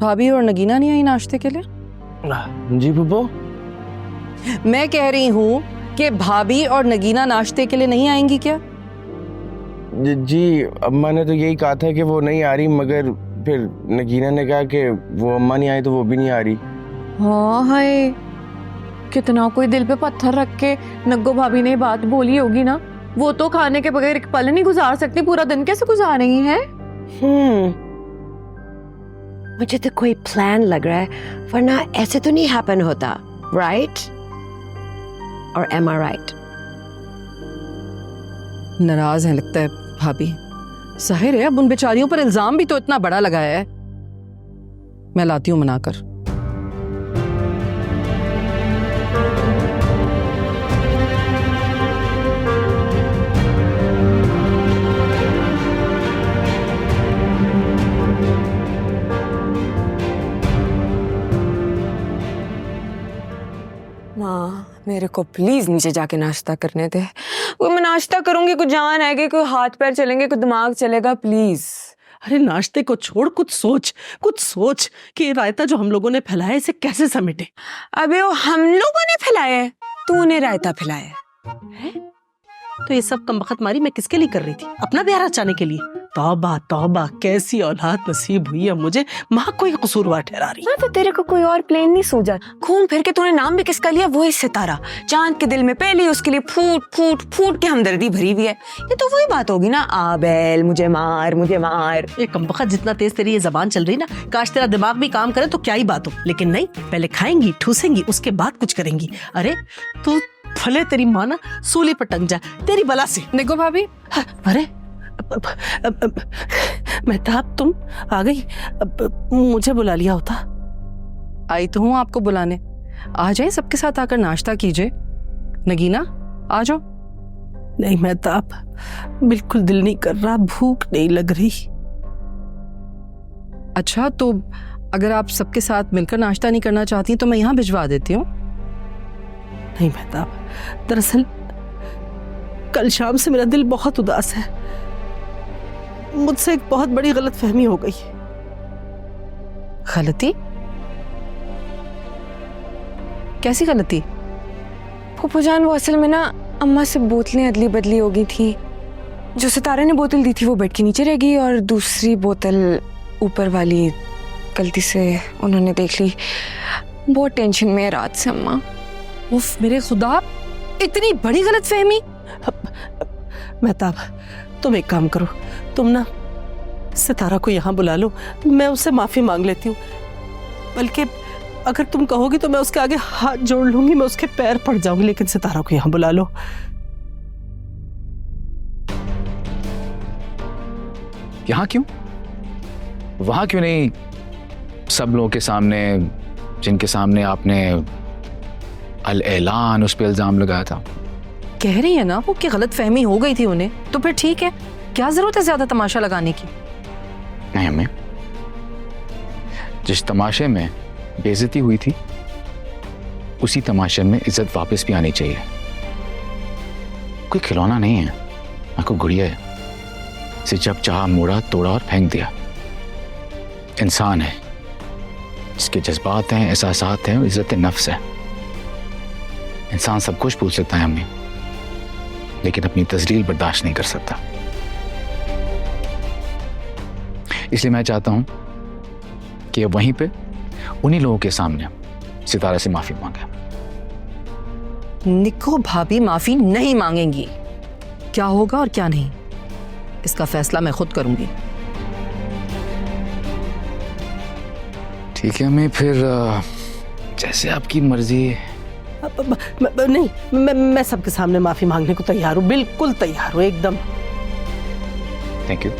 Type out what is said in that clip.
भाभी और नगीना नहीं आई नाश्ते के लिए? जी फूफो। मैं कह रही हूँ कि भाभी और नगीना नाश्ते के लिए नहीं आएंगी क्या? जी अम्मा ने तो यही कहा था कि वो नहीं आ रही, मगर फिर नगीना ने कहा कि वो अम्मा नहीं आई तो वो भी नहीं आ रही। हाँ हाय, कितना कोई दिल पे पत्थर रख के नग्गो भाभी ने बात बोली होगी ना। वो तो खाने के बगैर एक पल नहीं गुजार सकती, पूरा दिन कैसे गुजार रही है? मुझे तो कोई प्लान लग रहा है, वरना ऐसे तो नहीं हैपन होता, राइट? और एम आई राइट? नाराज है लगता है भाभी। जाहिर है अब उन बेचारियों पर इल्जाम भी तो इतना बड़ा लगाया है। मैं लाती हूँ मनाकर। माँ मेरे को प्लीज नीचे जाके नाश्ता करने दे। कोई मैं नाश्ता करूंगी, कुछ जान आएगी, कोई हाथ पैर चलेंगे, कोई दिमाग चलेगा, प्लीज। अरे नाश्ते को छोड़, कुछ सोच कि ये रायता जो हम लोगों ने फैलाया इसे कैसे समेटे। अबे वो हम लोगों ने फैलाया है, तूने रायता फैलाया है? तो ये सब कमबख्तमारी मैं किसके लिए कर रही थी? अपना प्यार बचाने के लिए? तौबा तौबा, कैसी औलाद नसीब हुई है मुझे। माँ कोई कसूरवार ठहरा रही। मैं तो तेरे को कोई और प्लेन नहीं सूझा। घूम फिर के तूने नाम भी किसका लिया? वो ही सितारा, चांद के दिल में पहले उसके लिए फूट फूट फूट के हमदर्दी भरी हुई है। ये तो वही बात होगी ना, आबेल मुझे मार मुझे मार। ये कमबख्त जितना तेज तेरी ये जबान चल रही ना, काश तेरा दिमाग भी काम करे तो क्या ही बात हो। लेकिन नहीं, पहले खाएंगी ठूसेंगी उसके बाद कुछ करेंगी। अरे तू भले तेरी माँ ना सूली पर टंग जाए तेरी बला से। निगो भाभी। अरे मेहताब तुम आ गई? मुझे बुला लिया होता। आई तो हूँ आपको बुलाने। आ जाए, सबके साथ आकर नाश्ता कीजिए। नगीना आ जाओ। नहीं मेहताब, बिल्कुल दिल नहीं कर रहा, भूख नहीं लग रही। अच्छा तो अगर आप सबके साथ मिलकर नाश्ता नहीं करना चाहती तो मैं यहाँ भिजवा देती हूँ। नहीं मेहताब, दरअसल कल शाम से मेरा दिल बहुत उदास है। मुझसे एक बहुत बड़ी गलतफहमी हो गई। गलती? कैसी गलती? फूफो जान, वो असल में ना अम्मा से बोतलें अदली बदली हो गई थी। जो सितारे ने बोतल दी थी वो बेड के नीचे रह गई और दूसरी बोतल ऊपर वाली गलती से उन्होंने देख ली। बहुत टेंशन में है रात से अम्मा। उफ मेरे खुदा, इतनी बड़ी गलतफहमी। मेहताब तुम एक काम करो, तुम ना सितारा को यहाँ बुला लो, मैं उससे माफी मांग लेती हूँ। बल्कि अगर तुम कहोगी तो मैं उसके आगे हाथ जोड़ लूंगी, मैं उसके पैर पड़ जाऊंगी, लेकिन सितारा को यहाँ बुला लो। यहाँ क्यों? वहां क्यों नहीं? सब लोगों के सामने, जिनके सामने आपने अल-ऐलान उस पर इल्जाम लगाया था। कह रही है ना वो कि गलतफहमी हो गई थी उन्हें, तो फिर ठीक है, क्या जरूरत है ज्यादा तमाशा लगाने की? नहीं अम्मी, जिस तमाशे में बेइज्जती हुई थी उसी तमाशे में इज्जत वापस भी आनी चाहिए। कोई खिलौना नहीं है, आपको गुड़िया है, इसे जब चाहा मोड़ा तोड़ा और फेंक दिया। इंसान है, जिसके जज्बात हैं, एहसासात हैं, इज्जत नफ्स है। इंसान सब कुछ भूल सकता है अम्मी, लेकिन अपनी तजलील बर्दाश्त नहीं कर सकता। इसलिए मैं चाहता हूं कि वहीं पे उन्हीं लोगों के सामने सितारा से माफी मांगे। निको भाभी माफी नहीं मांगेंगी। क्या होगा और क्या नहीं, इसका फैसला मैं खुद करूंगी। ठीक है अम्मी, फिर जैसे आपकी मर्जी। नहीं, मैं सबके सामने माफी मांगने को तैयार हूँ, बिल्कुल तैयार हूँ एकदम। Thank you.